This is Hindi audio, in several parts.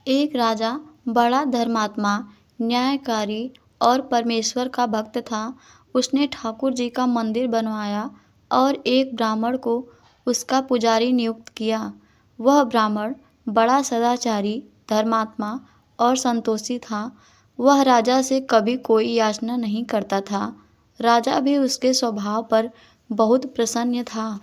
एक राजा बड़ा धर्मात्मा, न्यायकारी और परमेश्वर का भक्त था। उसने ठाकुर जी का मंदिर बनवाया और एक ब्राह्मण को उसका पुजारी नियुक्त किया। वह ब्राह्मण बड़ा सदाचारी, धर्मात्मा और संतोषी था। वह राजा से कभी कोई याचना नहीं करता था। राजा भी उसके स्वभाव पर बहुत प्रसन्न था।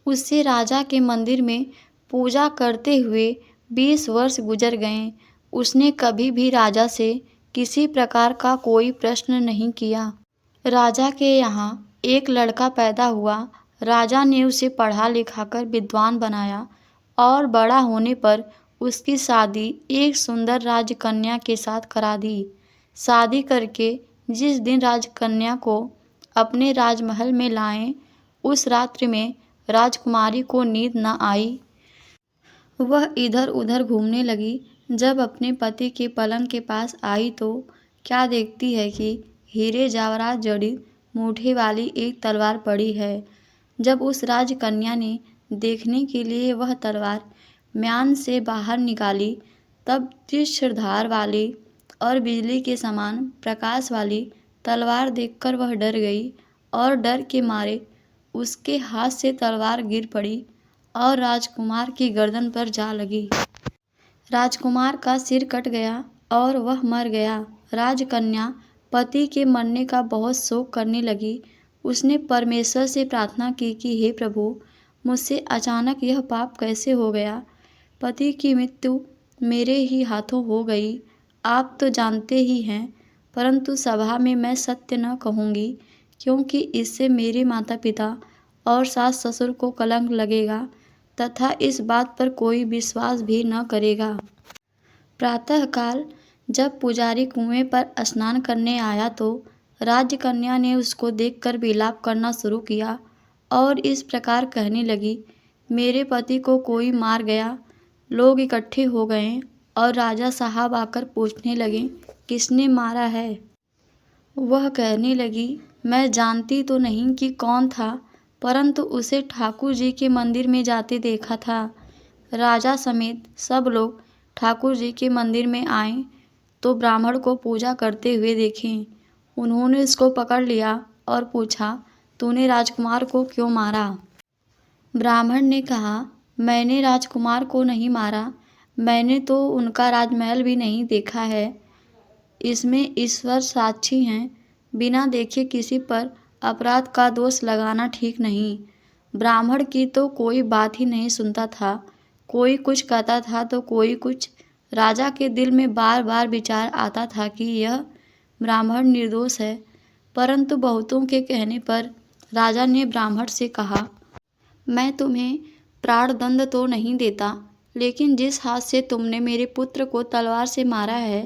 उससे राजा के मंदिर में पूजा करते हुए 20 वर्ष गुजर गए। उसने कभी भी राजा से किसी प्रकार का कोई प्रश्न नहीं किया। राजा के यहाँ एक लड़का पैदा हुआ। राजा ने उसे पढ़ा लिखाकर विद्वान बनाया और बड़ा होने पर उसकी शादी एक सुंदर राजकन्या के साथ करा दी। शादी करके जिस दिन राजकन्या को अपने राजमहल में लाएं, उस रात्रि में राजकुमारी को नींद न आई। वह इधर उधर घूमने लगी। जब अपने पति के पलंग के पास आई तो क्या देखती है कि हीरे जवाहरात जड़ित मूठे वाली एक तलवार पड़ी है। जब उस राजकन्या ने देखने के लिए वह तलवार म्यान से बाहर निकाली, तब तीक्ष्ण धार वाली और बिजली के समान प्रकाश वाली तलवार देखकर वह डर गई और डर के मारे उसके हाथ से तलवार गिर पड़ी और राजकुमार की गर्दन पर जा लगी। राजकुमार का सिर कट गया और वह मर गया। राजकन्या पति के मरने का बहुत शोक करने लगी। उसने परमेश्वर से प्रार्थना की कि हे प्रभु, मुझसे अचानक यह पाप कैसे हो गया। पति की मृत्यु मेरे ही हाथों हो गई। आप तो जानते ही हैं, परंतु सभा में मैं सत्य न कहूँगी, क्योंकि इससे मेरे माता पिता और सास ससुर को कलंक लगेगा तथा इस बात पर कोई विश्वास भी न करेगा। प्रातःकाल जब पुजारी कुएं पर स्नान करने आया तो राजकन्या ने उसको देखकर विलाप करना शुरू किया और इस प्रकार कहने लगी, मेरे पति को कोई मार गया। लोग इकट्ठे हो गए और राजा साहब आकर पूछने लगे, किसने मारा है। वह कहने लगी, मैं जानती तो नहीं कि कौन था, परंतु उसे ठाकुर जी के मंदिर में जाते देखा था। राजा समेत सब लोग ठाकुर जी के मंदिर में आए तो ब्राह्मण को पूजा करते हुए देखें। उन्होंने उसको पकड़ लिया और पूछा, तूने राजकुमार को क्यों मारा। ब्राह्मण ने कहा, मैंने राजकुमार को नहीं मारा, मैंने तो उनका राजमहल भी नहीं देखा है। इसमें ईश्वर साक्षी हैं, बिना देखे किसी पर अपराध का दोष लगाना ठीक नहीं। ब्राह्मण की तो कोई बात ही नहीं सुनता था। कोई कुछ कहता था तो कोई कुछ। राजा के दिल में बार बार विचार आता था कि यह ब्राह्मण निर्दोष है, परंतु बहुतों के कहने पर राजा ने ब्राह्मण से कहा, मैं तुम्हें प्राणदंड तो नहीं देता, लेकिन जिस हाथ से तुमने मेरे पुत्र को तलवार से मारा है,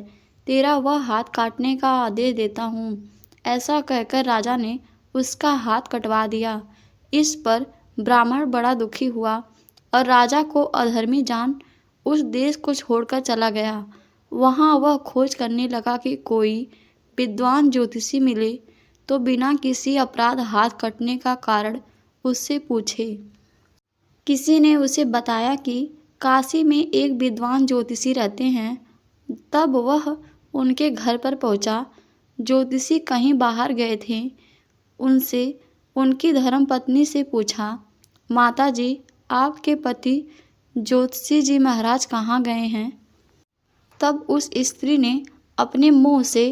तेरा वह हाथ काटने का आदेश देता हूँ। ऐसा कहकर राजा ने उसका हाथ कटवा दिया। इस पर ब्राह्मण बड़ा दुखी हुआ और राजा को अधर्मी जान उस देश को छोड़कर चला गया। वहाँ वह खोज करने लगा कि कोई विद्वान ज्योतिषी मिले तो बिना किसी अपराध हाथ कटने का कारण उससे पूछे। किसी ने उसे बताया कि काशी में एक विद्वान ज्योतिषी रहते हैं। तब वह उनके घर पर पहुंचा। ज्योतिषी कहीं बाहर गए थे। उनसे उनकी धर्मपत्नी से पूछा, माता जी, आपके पति ज्योतिषी जी महाराज कहाँ गए हैं। तब उस स्त्री ने अपने मुंह से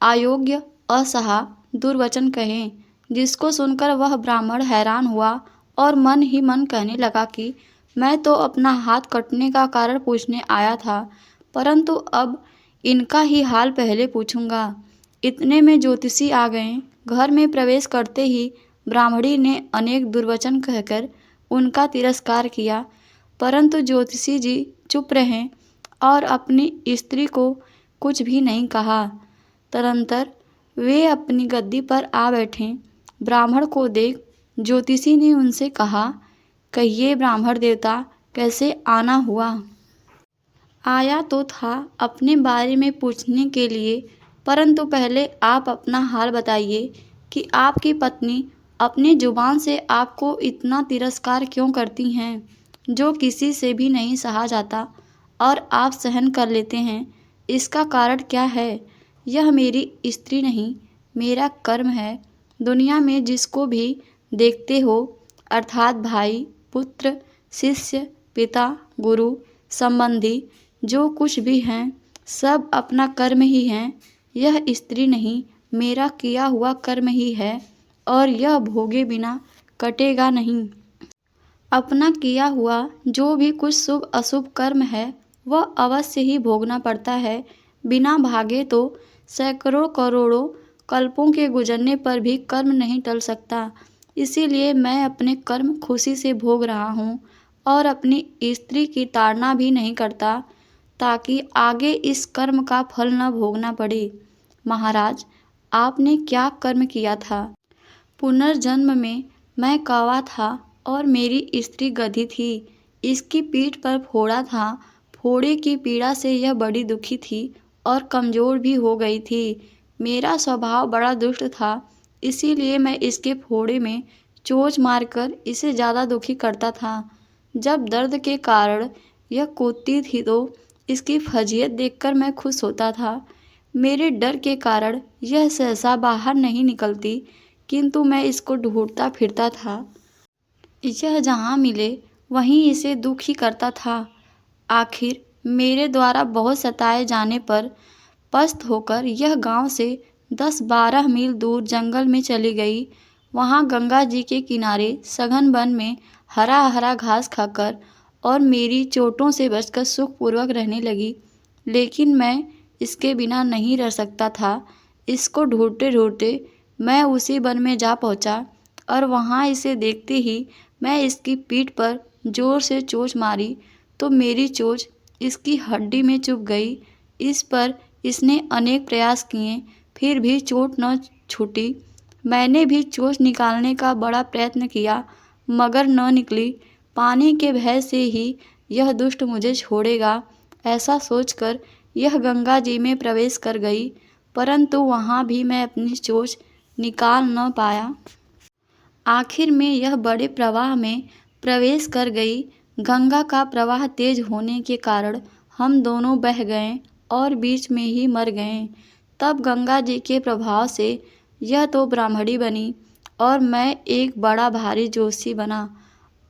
अयोग्य, असहा, दुर्वचन कहे, जिसको सुनकर वह ब्राह्मण हैरान हुआ और मन ही मन कहने लगा कि मैं तो अपना हाथ कटने का कारण पूछने आया था, परंतु अब इनका ही हाल पहले पूछूंगा। इतने में ज्योतिषी आ गए। घर में प्रवेश करते ही ब्राह्मणी ने अनेक दुर्वचन कहकर उनका तिरस्कार किया, परंतु ज्योतिषी जी चुप रहे और अपनी स्त्री को कुछ भी नहीं कहा। तदंतर वे अपनी गद्दी पर आ बैठे। ब्राह्मण को देख ज्योतिषी ने उनसे कहा, कहिए ब्राह्मण देवता, कैसे आना हुआ। आया तो था अपने बारे में पूछने के लिए, परंतु पहले आप अपना हाल बताइए कि आपकी पत्नी अपनी जुबान से आपको इतना तिरस्कार क्यों करती हैं, जो किसी से भी नहीं सहा जाता, और आप सहन कर लेते हैं, इसका कारण क्या है? यह मेरी स्त्री नहीं, मेरा कर्म है। दुनिया में जिसको भी देखते हो, अर्थात भाई, पुत्र, शिष्य, पिता, गुरु, संबंधी, जो कुछ भी हैं, सब अपना कर्म ही हैं। यह स्त्री नहीं, मेरा किया हुआ कर्म ही है, और यह भोगे बिना कटेगा नहीं। अपना किया हुआ जो भी कुछ शुभ अशुभ कर्म है, वह अवश्य ही भोगना पड़ता है। बिना भागे तो सैकड़ों करोड़ों कल्पों के गुजरने पर भी कर्म नहीं टल सकता। इसीलिए मैं अपने कर्म खुशी से भोग रहा हूँ और अपनी स्त्री की ताड़ना भी नहीं करता, ताकि आगे इस कर्म का फल न भोगना पड़े। महाराज, आपने क्या कर्म किया था? पुनर्जन्म में मैं कौवा था और मेरी स्त्री गधी थी। इसकी पीठ पर फोड़ा था। फोड़े की पीड़ा से यह बड़ी दुखी थी और कमज़ोर भी हो गई थी। मेरा स्वभाव बड़ा दुष्ट था, इसीलिए मैं इसके फोड़े में चोंच मारकर इसे ज़्यादा दुखी करता था। जब दर्द के कारण यह कूदती थी तो इसकी फजीहत देखकर मैं खुश होता था। मेरे डर के कारण यह सहसा बाहर नहीं निकलती, किंतु मैं इसको ढूंढता फिरता था। यह जहाँ मिले वहीं इसे दुखी करता था। आखिर मेरे द्वारा बहुत सताए जाने पर पस्त होकर यह गांव से 10-12 मील दूर जंगल में चली गई। वहाँ गंगा जी के किनारे सघन वन में हरा हरा घास खाकर और मेरी चोटों से बचकर सुखपूर्वक रहने लगी। लेकिन मैं इसके बिना नहीं रह सकता था। इसको ढूंढते ढूंढते मैं उसी वन में जा पहुंचा और वहां इसे देखते ही मैं इसकी पीठ पर जोर से चोंच मारी तो मेरी चोंच इसकी हड्डी में चुभ गई। इस पर इसने अनेक प्रयास किए, फिर भी चोट न छूटी। मैंने भी चोंच निकालने का बड़ा प्रयत्न किया, मगर न निकली। पानी के भय से ही यह दुष्ट मुझे छोड़ेगा, ऐसा सोचकर यह गंगा जी में प्रवेश कर गई, परंतु वहाँ भी मैं अपनी चोंच निकाल न पाया। आखिर में यह बड़े प्रवाह में प्रवेश कर गई। गंगा का प्रवाह तेज होने के कारण हम दोनों बह गए और बीच में ही मर गए। तब गंगा जी के प्रभाव से यह तो ब्राह्मणी बनी और मैं एक बड़ा भारी जोशी बना।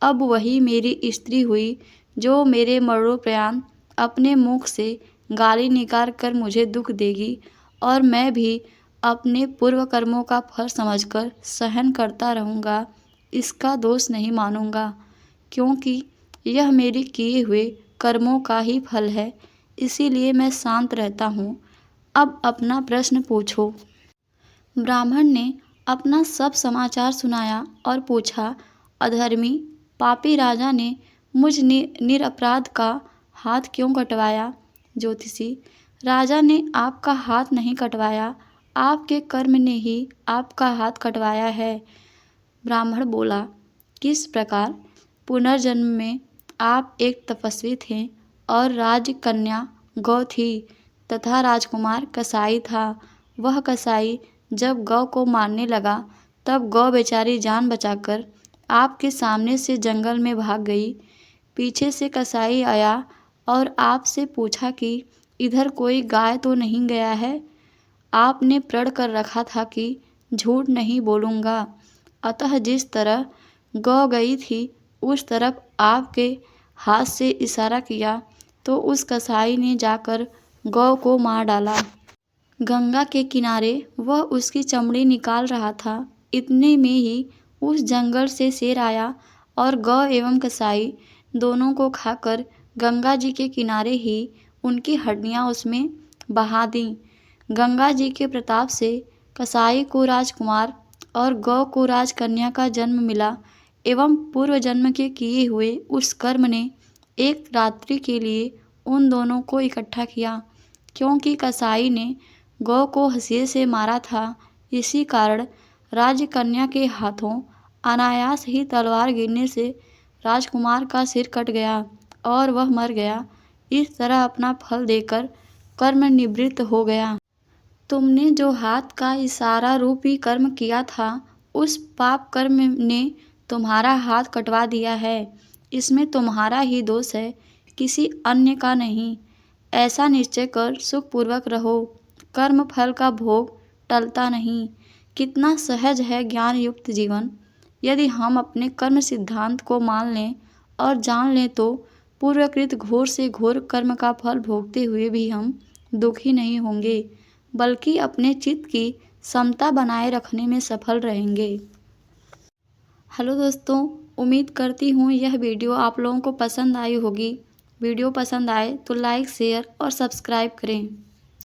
अब वही मेरी स्त्री हुई जो मेरे मरणोपरांत अपने मुख से गाली निकाल कर मुझे दुख देगी, और मैं भी अपने पूर्व कर्मों का फल समझकर सहन करता रहूँगा। इसका दोष नहीं मानूँगा, क्योंकि यह मेरे किए हुए कर्मों का ही फल है। इसीलिए मैं शांत रहता हूँ। अब अपना प्रश्न पूछो। ब्राह्मण ने अपना सब समाचार सुनाया और पूछा, अधर्मी पापी राजा ने मुझ निरपराध का हाथ क्यों कटवाया? ज्योतिषी, राजा ने आपका हाथ नहीं कटवाया, आपके कर्म ने ही आपका हाथ कटवाया है। ब्राह्मण बोला, किस प्रकार? पुनर्जन्म में आप एक तपस्वी थे और राजकन्या गौ थी तथा राजकुमार कसाई था। वह कसाई जब गौ को मारने लगा तब गौ बेचारी जान बचाकर आपके सामने से जंगल में भाग गई। पीछे से कसाई आया और आपसे पूछा कि इधर कोई गाय तो नहीं गया है? आपने प्रण कर रखा था कि झूठ नहीं बोलूँगा, अतः जिस तरह गौ गई थी उस तरफ आपके हाथ से इशारा किया तो उस कसाई ने जाकर गौ को मार डाला। गंगा के किनारे वह उसकी चमड़ी निकाल रहा था। इतने में ही उस जंगल से शेर आया और गौ एवं कसाई दोनों को खाकर गंगा जी के किनारे ही उनकी हड्डियां उसमें बहा दीं। गंगा जी के प्रताप से कसाई को राजकुमार और गौ को राजकन्या का जन्म मिला एवं पूर्व जन्म के किए हुए उस कर्म ने एक रात्रि के लिए उन दोनों को इकट्ठा किया। क्योंकि कसाई ने गौ को हंसिए से मारा था, इसी कारण राजकन्या के हाथों अनायास ही तलवार गिरने से राजकुमार का सिर कट गया और वह मर गया। इस तरह अपना फल देकर कर्म निवृत्त हो गया। तुमने जो हाथ का इशारा रूपी कर्म किया था, उस पाप कर्म ने तुम्हारा हाथ कटवा दिया है। इसमें तुम्हारा ही दोष है, किसी अन्य का नहीं। ऐसा निश्चय कर सुखपूर्वक रहो। कर्म फल का भोग टलता नहीं। कितना सहज है ज्ञान युक्त जीवन। यदि हम अपने कर्म सिद्धांत को मान लें और जान लें तो पूर्वकृत घोर से घोर कर्म का फल भोगते हुए भी हम दुखी नहीं होंगे, बल्कि अपने चित्त की समता बनाए रखने में सफल रहेंगे। हेलो दोस्तों, उम्मीद करती हूँ यह वीडियो आप लोगों को पसंद आई होगी। वीडियो पसंद आए तो लाइक, शेयर और सब्सक्राइब करें।